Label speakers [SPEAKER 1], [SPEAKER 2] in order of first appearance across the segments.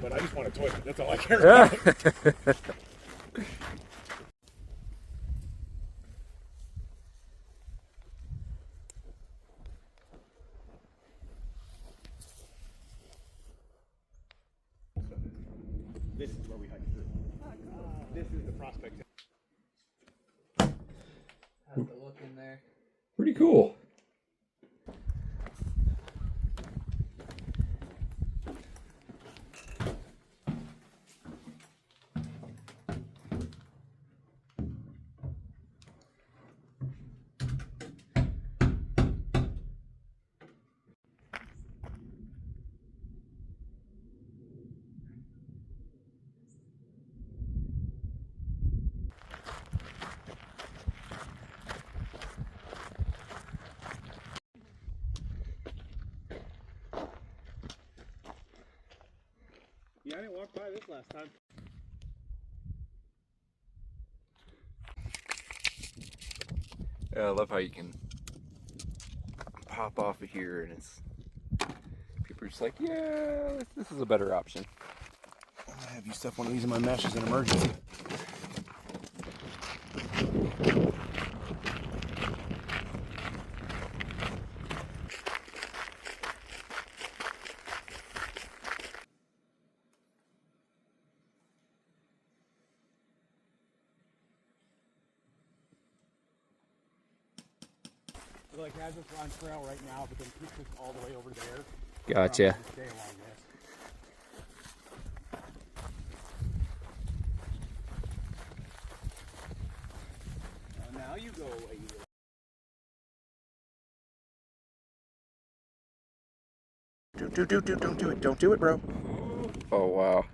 [SPEAKER 1] but I just want a toilet. That's all I care about. This is where we hike through. This is the prospect.
[SPEAKER 2] Have to look in there.
[SPEAKER 3] Pretty cool.
[SPEAKER 1] Yeah, I didn't walk by this last time.
[SPEAKER 3] Yeah, I love how you can pop off of here and it's people are just like, yeah, this is a better option.
[SPEAKER 1] I have you stuff one of these in my mesh as an emergency. Like has us on trail right now, but then keeps us all the way over there.
[SPEAKER 3] Gotcha.
[SPEAKER 1] Stay along this. Now you go away. Don't do it, bro.
[SPEAKER 3] Oh wow.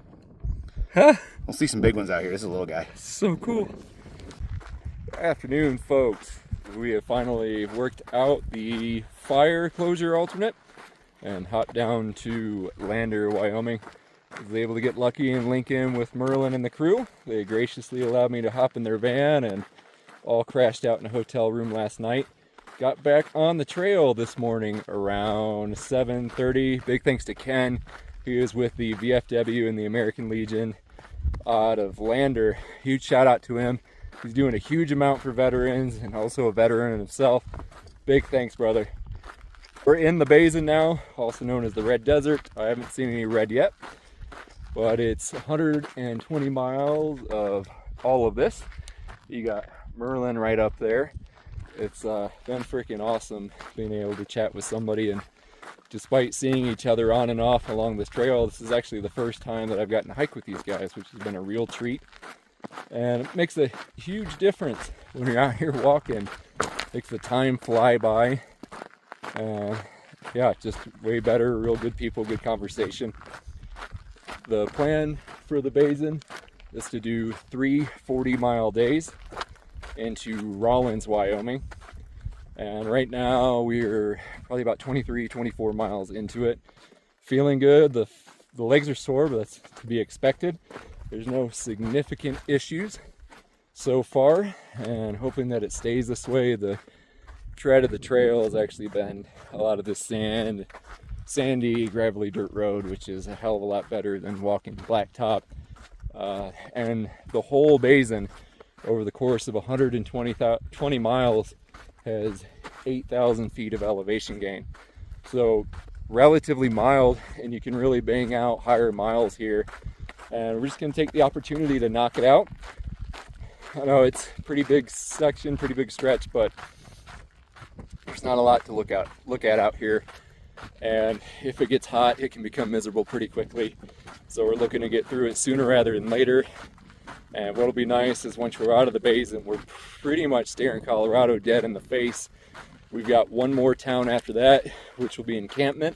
[SPEAKER 3] Huh?
[SPEAKER 1] We'll see some big ones out here. This is a little guy.
[SPEAKER 3] So cool. Good afternoon, folks. We have finally worked out the fire closure alternate and hopped down to Lander, Wyoming. I was able to get lucky and link in with Merlin and the crew. They graciously allowed me to hop in their van and all crashed out in a hotel room last night. Got back on the trail this morning around 7:30. Big thanks to Ken. He was with the VFW and the American Legion out of Lander. Huge shout out to him. He's doing a huge amount for veterans and also a veteran himself. Big thanks, brother. We're in the Basin now, also known as the Red Desert. I haven't seen any red yet, but it's 120 miles of all of this. You got Merlin right up there. It's been freaking awesome being able to chat with somebody, and despite seeing each other on and off along this trail, this is actually the first time that I've gotten to hike with these guys, which has been a real treat. And it makes a huge difference when you're out here walking. Makes the time fly by. Yeah, just way better, real good people, good conversation. The plan for the Basin is to do 3 40-mile days into Rawlins, Wyoming. And right now we're probably about 23, 24 miles into it. Feeling good. The legs are sore, but that's to be expected. There's no significant issues so far, and hoping that it stays this way. The tread of the trail has actually been a lot of this sandy, gravelly dirt road, which is a hell of a lot better than walking blacktop. And the whole Basin, over the course of 120 miles, has 8,000 feet of elevation gain. So relatively mild, and you can really bang out higher miles here. And we're just going to take the opportunity to knock it out. I know it's a pretty big section, pretty big stretch, but there's not a lot to look at out here. And if it gets hot, it can become miserable pretty quickly. So we're looking to get through it sooner rather than later. And what'll be nice is once we're out of the Basin, we're pretty much staring Colorado dead in the face. We've got one more town after that, which will be encampment.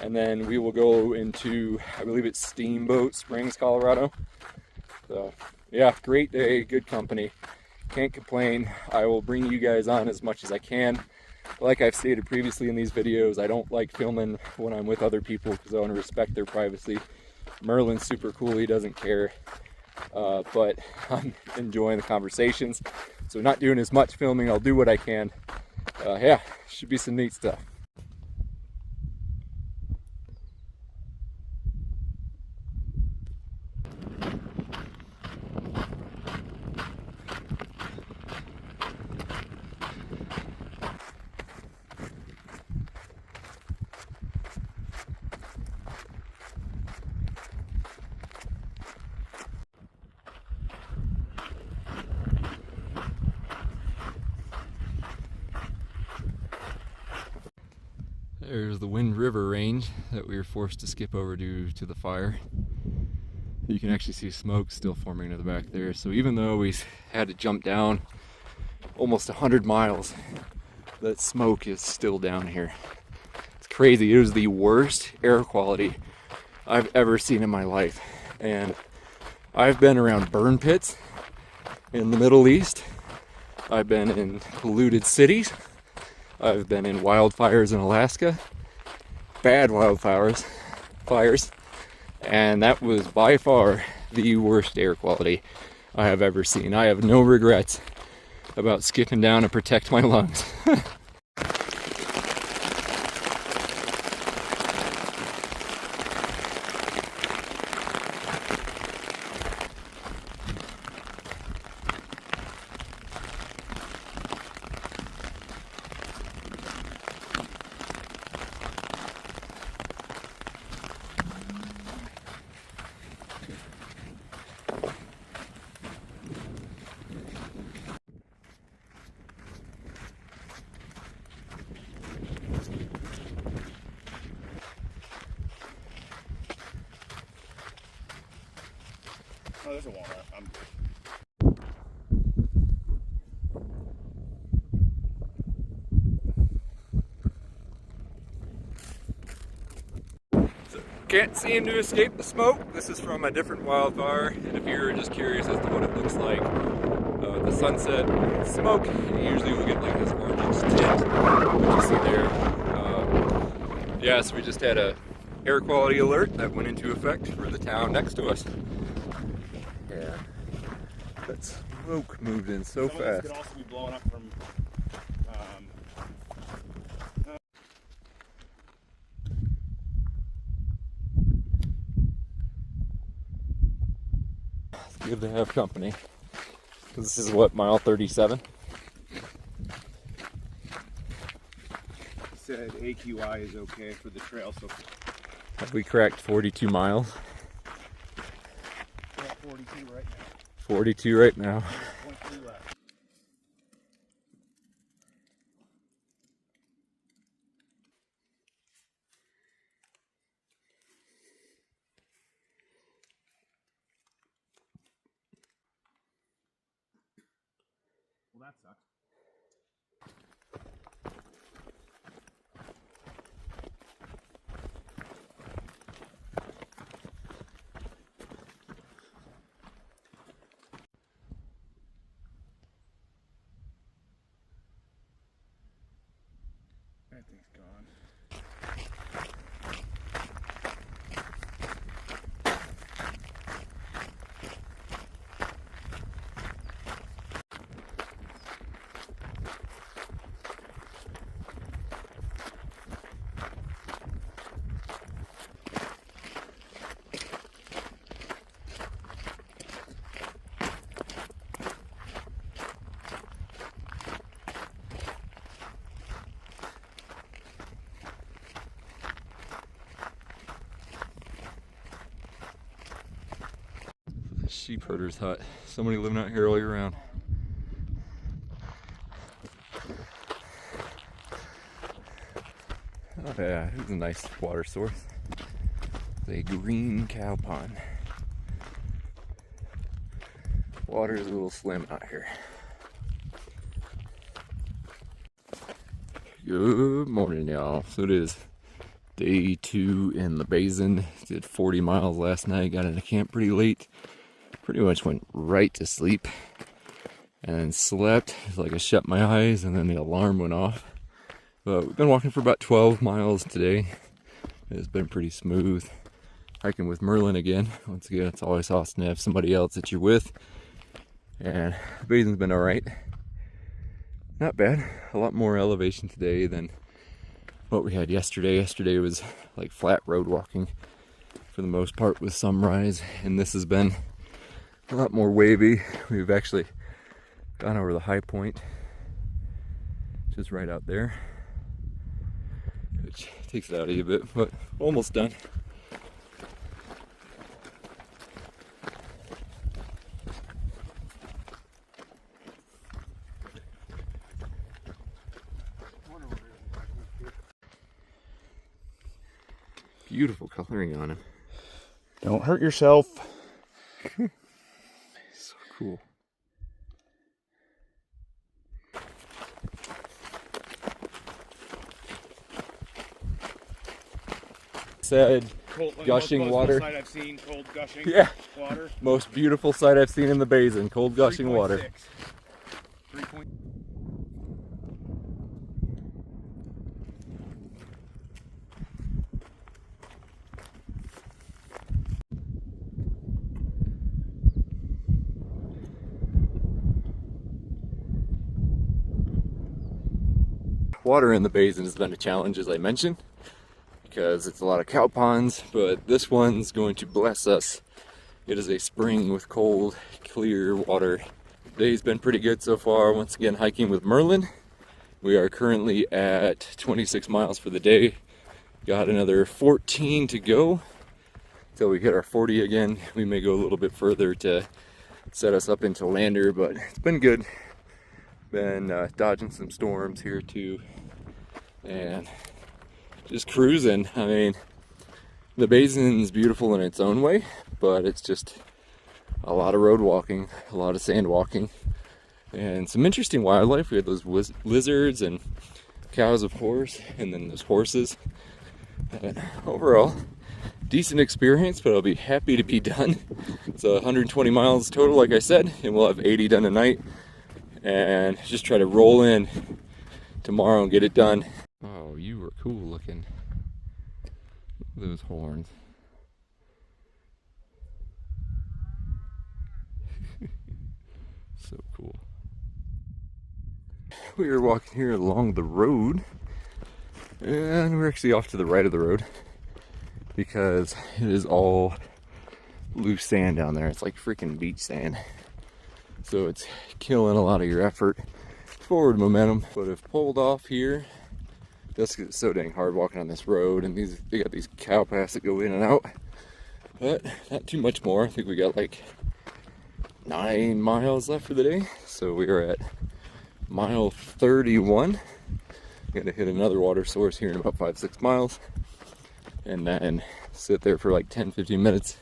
[SPEAKER 3] And then we will go into, I believe it's Steamboat Springs, Colorado. So yeah, great day, good company. Can't complain. I will bring you guys on as much as I can. Like I've stated previously in these videos, I don't like filming when I'm with other people because I want to respect their privacy. Merlin's super cool, he doesn't care. But I'm enjoying the conversations. So not doing as much filming, I'll do what I can. Yeah, should be some neat stuff. There's the Wind River range that we were forced to skip over due to the fire. You can actually see smoke still forming in the back there. So even though we had to jump down almost 100 miles, that smoke is still down here. It's crazy. It was the worst air quality I've ever seen in my life. And I've been around burn pits in the Middle East. I've been in polluted cities. I've been in wildfires in Alaska. Bad wildfires. And that was by far the worst air quality I have ever seen. I have no regrets about skipping down to protect my lungs.
[SPEAKER 1] Oh, there's a walnut.
[SPEAKER 3] Can't seem to escape the smoke. This is from a different wildfire, and if you're just curious as to what it looks like, the sunset smoke, usually we get like this orange tint, what you see there. Yeah, so we just had a air quality alert that went into effect for the town next to us. Yeah, that smoke moved in so fast.
[SPEAKER 1] This could also be blowing up from
[SPEAKER 3] It's good to have company. This is what, mile 37?
[SPEAKER 1] said AQI is okay for the trail, so
[SPEAKER 3] Have we cracked 42 miles?
[SPEAKER 1] we're at 42 right now.
[SPEAKER 3] 42 right now.
[SPEAKER 1] 0.3 left. Well, that sucks. That thing's gone.
[SPEAKER 3] Sheep herder's hut. Somebody living out here all year round. Oh yeah, it's a nice water source. It's a green cow pond. Water is a little slim out here. Good morning, y'all. So it is day 2 in the Basin. Did 40 miles last night. Got into camp pretty late. Pretty much went right to sleep and then slept. It's like I shut my eyes and then the alarm went off. But we've been walking for about 12 miles today. It's been pretty smooth. Hiking with Merlin again. Once again, it's always awesome to have somebody else that you're with. And the Basin's been alright. Not bad. A lot more elevation today than what we had yesterday. Yesterday was like flat road walking for the most part with some rise, and this has been a lot more wavy. We've actually gone over the high point, just right out there, which takes it out of you a bit, but almost done. Beautiful coloring on him.
[SPEAKER 1] Don't hurt yourself.
[SPEAKER 3] So cool. Said gushing water.
[SPEAKER 1] Sight I've seen, cold gushing water.
[SPEAKER 3] Most beautiful sight I've seen in the basin. Cold gushing water.
[SPEAKER 1] 3 point.
[SPEAKER 3] Water in the basin has been a challenge, as I mentioned, because it's a lot of cow ponds, but this one's going to bless us. It is a spring with cold, clear water. The day's been pretty good so far. Once again, hiking with Merlin. We are currently at 26 miles for the day. Got another 14 to go till we hit our 40 again. We may go a little bit further to set us up into Lander, but it's been good. Been dodging some storms here too, and just cruising. I mean, the basin's beautiful in its own way, but it's just a lot of road walking, a lot of sand walking, and some interesting wildlife. We had those lizards and cows, of course, and then those horses. Overall, decent experience, but I'll be happy to be done. It's 120 miles total, like I said, and we'll have 80 done tonight. And just try to roll in tomorrow and get it done. Oh, you were cool looking. Look at those horns. So cool. We are walking here along the road, and we're actually off to the right of the road because it is all loose sand down there. It's like freaking beach sand. So it's killing a lot of your effort, forward momentum. But I've pulled off here. That's so dang hard walking on this road, and they got these cow paths that go in and out. But not too much more. I think we got like 9 miles left for the day. So we are at mile 31. Gonna hit another water source here in about 5-6 miles, and then sit there for like 10-15 minutes,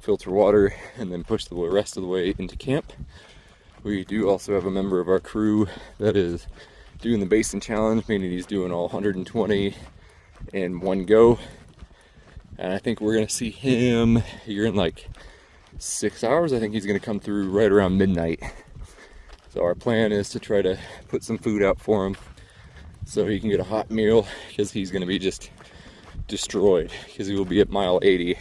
[SPEAKER 3] filter water, and then push the rest of the way into camp. We do also have a member of our crew that is doing the Basin challenge, meaning he's doing all 120 in one go. And I think we're gonna see him here in like 6 hours. I think he's gonna come through right around midnight. So our plan is to try to put some food out for him so he can get a hot meal, because he's gonna be just destroyed, because he will be at mile 80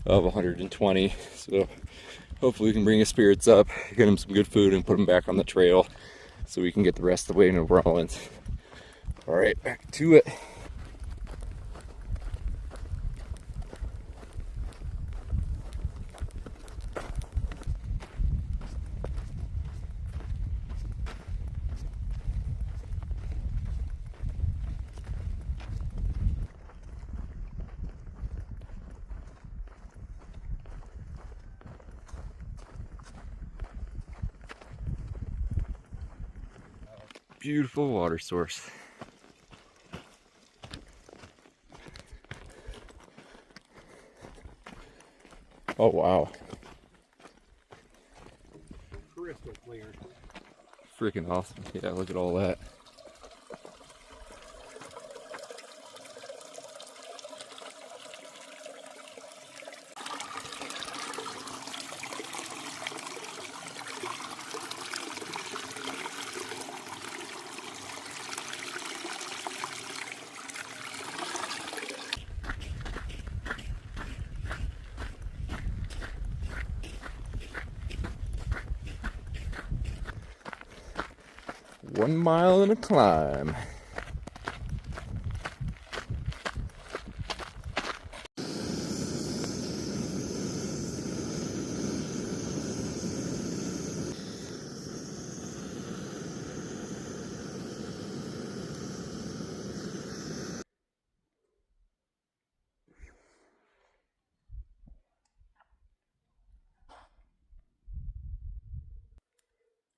[SPEAKER 3] of 120. So hopefully we can bring his spirits up, get him some good food, and put him back on the trail so we can get the rest of the way to Rollins. All right, back to it. Beautiful water source. Oh wow.
[SPEAKER 1] Crystal clear.
[SPEAKER 3] Freaking awesome. Yeah, look at all that. One mile and a climb.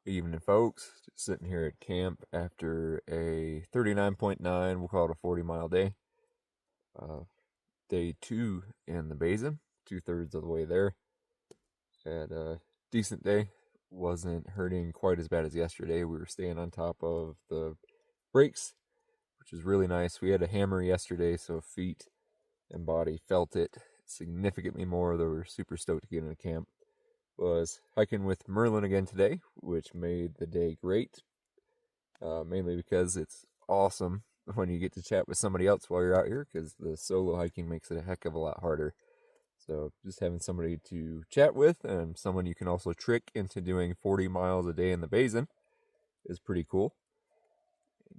[SPEAKER 3] Evening, folks. Just sitting here at camp after a 39.9, we'll call it a 40-mile day. day 2 in the Basin, 2/3 of the way there. Had a decent day. Wasn't hurting quite as bad as yesterday. We were staying on top of the brakes, which is really nice. We had a hammer yesterday, so feet and body felt it significantly more, though we were super stoked to get into camp. Was hiking with Merlin again today, which made the day great, mainly because it's awesome when you get to chat with somebody else while you're out here, because the solo hiking makes it a heck of a lot harder. So just having somebody to chat with and someone you can also trick into doing 40 miles a day in the Basin is pretty cool.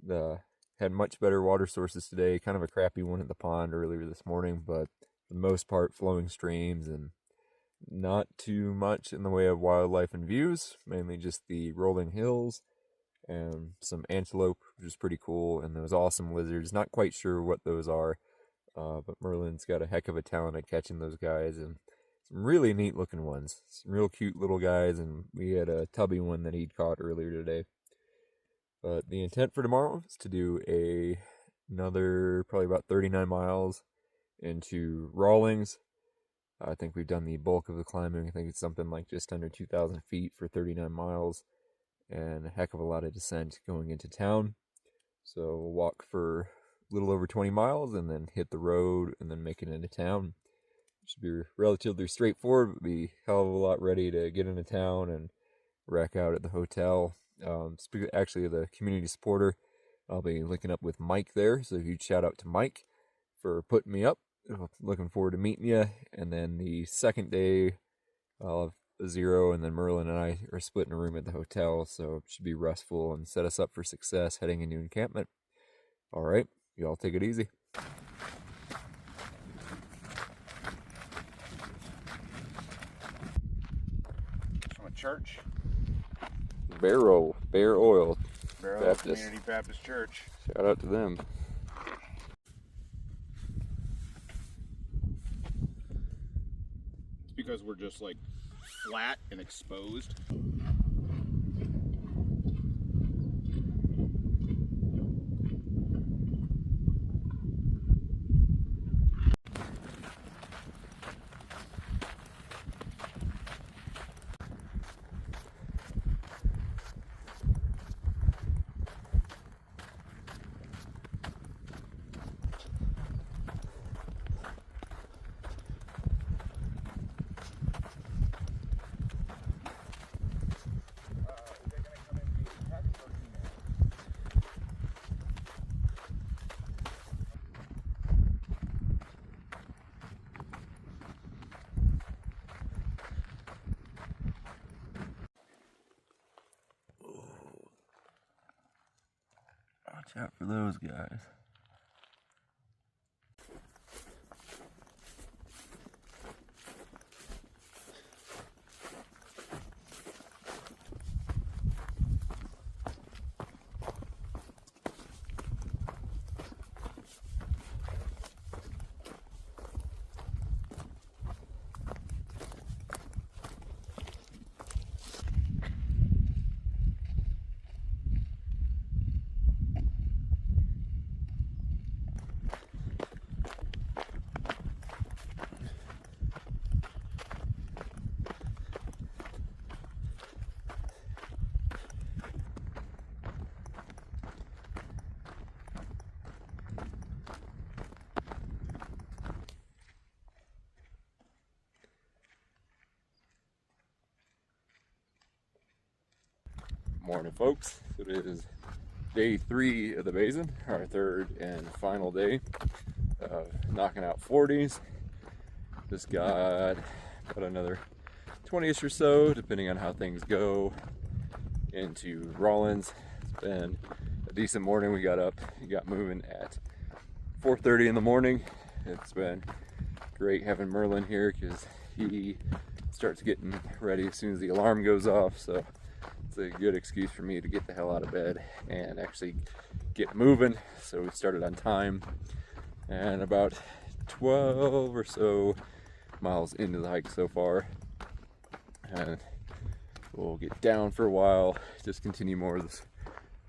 [SPEAKER 3] Had much better water sources today, kind of a crappy one at the pond earlier this morning, but for the most part flowing streams and not too much in the way of wildlife and views, mainly just the rolling hills and some antelope, which is pretty cool, and those awesome lizards. Not quite sure what those are. But Merlin's got a heck of a talent at catching those guys, and some really neat looking ones. Some real cute little guys, and we had a tubby one that he'd caught earlier today. But the intent for tomorrow is to do another probably about 39 miles into Rawlings. I think we've done the bulk of the climbing. I think it's something like just under 2,000 feet for 39 miles, and a heck of a lot of descent going into town. So we'll walk for little over 20 miles and then hit the road and then make it into town. Should be relatively straightforward, but be a hell of a lot ready to get into town and wreck out at the hotel. Actually, the community supporter, I'll be linking up with Mike there, so huge shout out to Mike for putting me up. Looking forward to meeting you. And then the second day, I'll have Zero, and then Merlin and I are splitting a room at the hotel, so it should be restful and set us up for success heading into encampment. All right. Y'all take it easy.
[SPEAKER 1] From a church.
[SPEAKER 3] Bear Oil Baptist.
[SPEAKER 1] Community Baptist Church.
[SPEAKER 3] Shout out to them.
[SPEAKER 1] It's because we're just like flat and exposed.
[SPEAKER 3] Watch out for those guys. Morning, folks. It is day 3 of the Basin, our third and final day of knocking out 40s. Just got about another 20ish or so, depending on how things go, into Rawlins. It's been a decent morning. We got moving at 4:30 in the morning. It's been great having Merlin here because he starts getting ready as soon as the alarm goes off, so it's a good excuse for me to get the hell out of bed and actually get moving. So we started on time, and about 12 or so miles into the hike so far, and we'll get down for a while, just continue more of this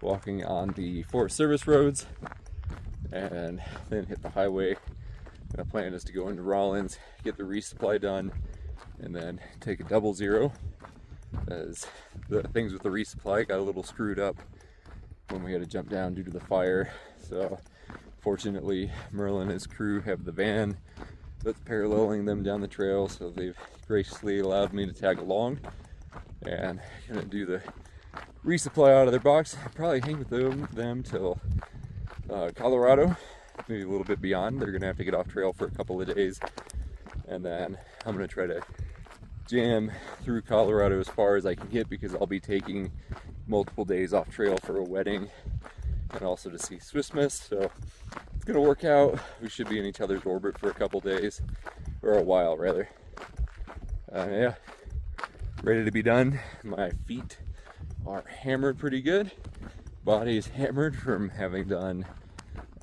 [SPEAKER 3] walking on the Forest Service roads, and then hit the highway The plan is to go into Rollins, get the resupply done, and then take a 00, as the things with the resupply got a little screwed up when we had to jump down due to the fire. So fortunately, Merlin and his crew have the van that's paralleling them down the trail, so they've graciously allowed me to tag along and gonna do the resupply out of their box. I'll probably hang with them till Colorado, maybe a little bit beyond. They're gonna have to get off trail for a couple of days, and then I'm gonna try to jam through Colorado as far as I can get, because I'll be taking multiple days off trail for a wedding and also to see Swiss Miss. So it's gonna work out. We should be in each other's orbit for a couple days, or a while rather. Yeah, ready to be done. My feet are hammered pretty good. Body is hammered from having done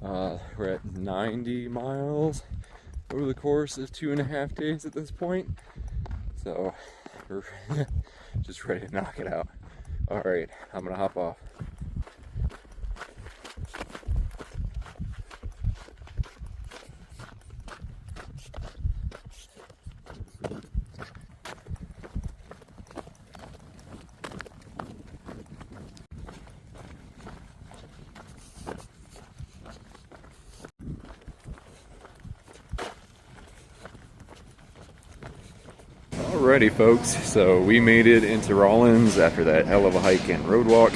[SPEAKER 3] we're at 90 miles over the course of 2.5 days at this point. So we're just ready to knock it out. All right, I'm gonna hop off. Alrighty folks, so we made it into Rollins after that hell of a hike and road walk,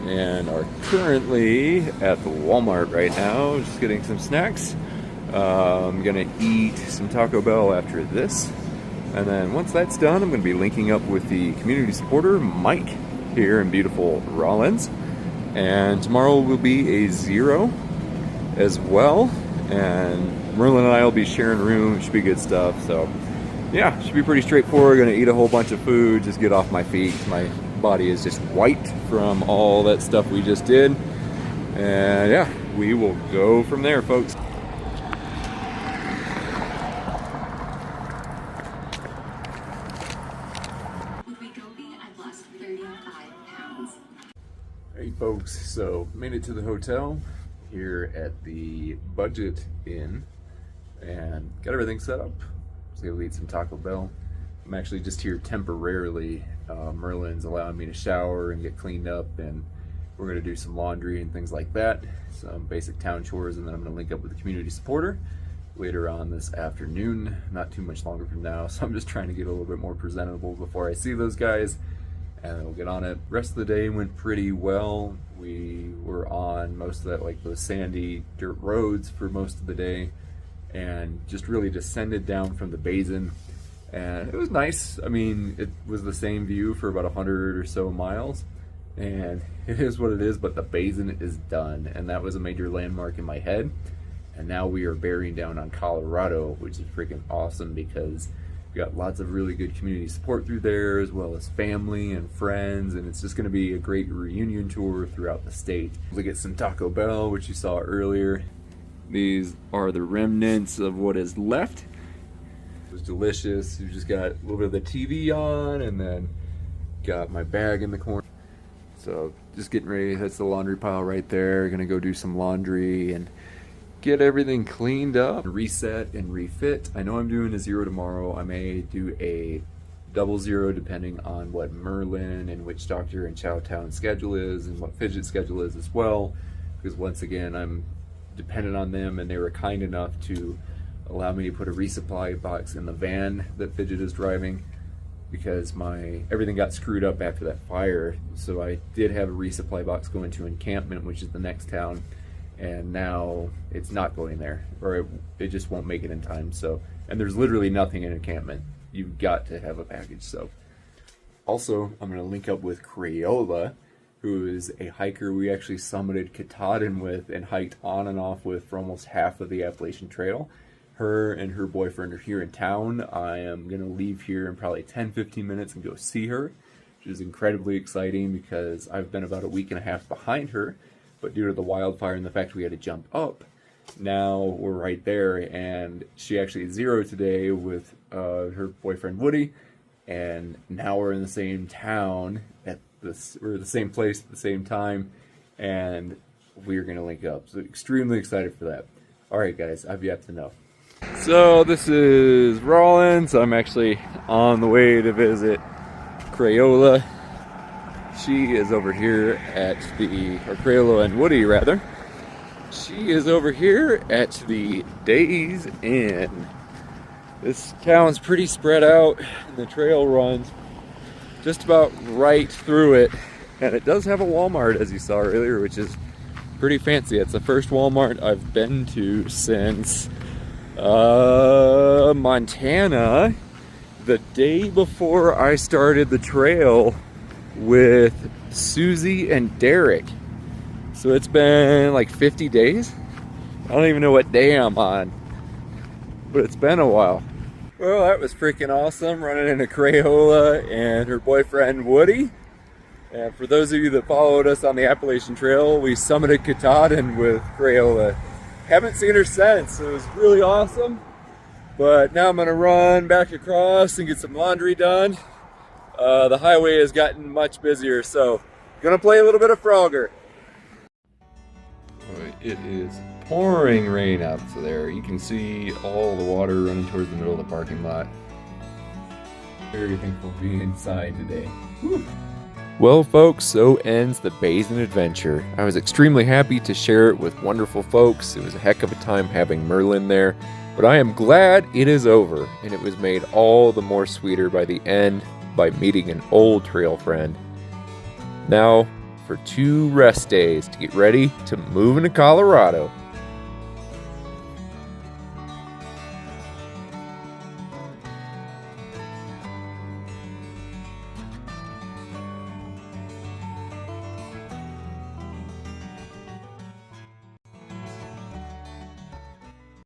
[SPEAKER 3] and are currently at the Walmart right now, just getting some snacks. I'm gonna eat some Taco Bell after this, and then once that's done, I'm gonna be linking up with the community supporter Mike here in beautiful Rollins, and tomorrow will be a 0 as well, and Merlin and I will be sharing a room. It should be good stuff. So yeah, should be pretty straightforward. Gonna eat a whole bunch of food, just get off my feet. My body is just white from all that stuff we just did. And yeah, we will go from there, folks. Hey folks, so made it to the hotel here at the Budget Inn and got everything set up. We'll eat some Taco Bell. I'm actually just here temporarily. Merlin's allowing me to shower and get cleaned up, and we're gonna do some laundry and things like that, some basic town chores, and then I'm gonna link up with the community supporter later on this afternoon, not too much longer from now. So I'm just trying to get a little bit more presentable before I see those guys, and then we'll get on it. Rest of the day went pretty well. We were on most of that, like those sandy dirt roads for most of the day, and just really descended down from the Basin, and it was nice. I mean, it was the same view for about 100 or so miles, and it is what it is, but the Basin is done, and that was a major landmark in my head. And now we are bearing down on Colorado, which is freaking awesome, because we got lots of really good community support through there, as well as family and friends, and it's just going to be a great reunion tour throughout the state. We'll get some Taco Bell, which you saw earlier. These are the remnants of what is left. It was delicious. You just got a little bit of the TV on, and then got my bag in the corner. So just getting ready. That's the laundry pile right there. Gonna go do some laundry and get everything cleaned up, reset and refit. I know I'm doing a 0 tomorrow. I may do a 00 depending on what Merlin and Witch Doctor and Chowtown schedule is, and what Fidget schedule is as well, because once again I'm dependent on them, and they were kind enough to allow me to put a resupply box in the van that Fidget is driving, because everything got screwed up after that fire. So I did have a resupply box going to Encampment, which is the next town, and now it's not going there, or it just won't make it in time. So, and there's literally nothing in Encampment. You've got to have a package. So also I'm going to link up with Crayola, who is a hiker we actually summited Katahdin with and hiked on and off with for almost half of the Appalachian Trail. Her and her boyfriend are here in town. I am going to leave here in probably 10-15 minutes and go see her, which is incredibly exciting because I've been about a week and a half behind her, but due to the wildfire and the fact we had to jump up, now we're right there, and she actually is 0 today with her boyfriend Woody, and now we're in the same town we're at the same place at the same time, and we're gonna link up. So extremely excited for that. All right, guys, I've yet to know. So this is Rollins. I'm actually on the way to visit Crayola. She is over here at the, or Crayola and Woody rather. She is over here at the Days Inn. This town's pretty spread out and the trail runs just about right through it. And it does have a Walmart, as you saw earlier, which is pretty fancy. It's the first Walmart I've been to since Montana, the day before I started the trail with Susie and Derek. So it's been like 50 days. I don't even know what day I'm on, but it's been a while. Well, that was freaking awesome, running into Crayola and her boyfriend Woody. And for those of you that followed us on the Appalachian Trail, we summited Katahdin with Crayola. Haven't seen her since. It was really awesome. But now I'm gonna run back across and get some laundry done. The highway has gotten much busier, so gonna play a little bit of Frogger. Boy, it is pouring rain out there. You can see all the water running towards the middle of the parking lot. Very thankful to be inside today. Whew. Well, folks, so ends the Basin adventure. I was extremely happy to share it with wonderful folks. It was a heck of a time having Merlin there, but I am glad it is over, and it was made all the more sweeter by the end by meeting an old trail friend. Now, for 2 rest days to get ready to move into Colorado.